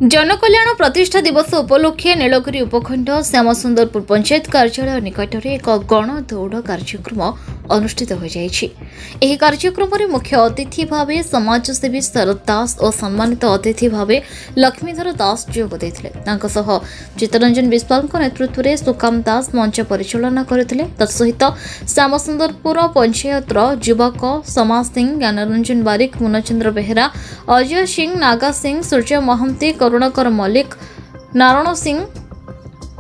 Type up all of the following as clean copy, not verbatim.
जनकल्याण प्रतिष्ठा दिवस उपलक्षे नीलगिरी उपखंड श्यामसुंदरपुर पंचायत कार्यालय निकट में एक गण दौड़ कार्यक्रम अनुष्ठित हो जाएगी। कार्यक्रम में मुख्य अतिथि भाव समाजसेवी शरद दास और सम्मानित अतिथि भाव लक्ष्मीधर दास जोग देते। चित्तरंजन विश्वाल नेतृत्व में सुकाम दास मंच परिचालना करते। तत्सहित श्यामसुंदरपुर पंचायत युवक समाज सिंह, ज्ञानरंजन बारिक, मुनचंद्र बेहरा, अजय सिंह, नागा सिंह, सूर्य महंती, करुणाकर मल्लिक, नारायण सिंह,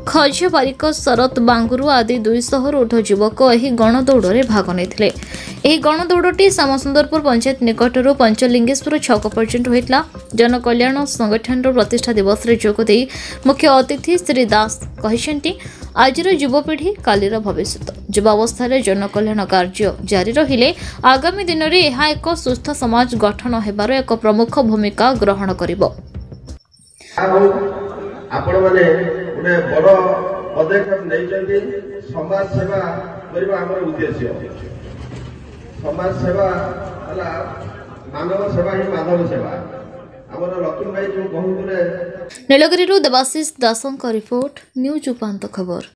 खज बारिक, शरत बांगुरु आदि 200 ऊर्ध्व युवक यह गणदौड़ भाग नहीं। गणदौड़टी श्यामसुंदरपुर पंचायत निकटर पंचलिंगेश्वर छक पर्यंत होता। जनकल्याण संगठन प्रतिष्ठा दिवस में जोगदे मुख्य अतिथि श्री दास कहते आज युवपीढ़ी कालीर भविष्य। युवावस्था जनकल्याण कार्य जारी रहिले आगामी दिन में यह एक सुस्थ समाज गठन होबार एक प्रमुख भूमिका ग्रहण करिबो। आपण माने गोटे बड़ पदक्षेप नहीं समाज सेवा करबा हमर उद्देश्य। समाज सेवा हला मानव सेवा ही माधव सेवा। हमर लक्ष्मण भाई जो कहउले। नीलगिरी देवाशीष दासों का रिपोर्ट, न्यूज उपांत खबर।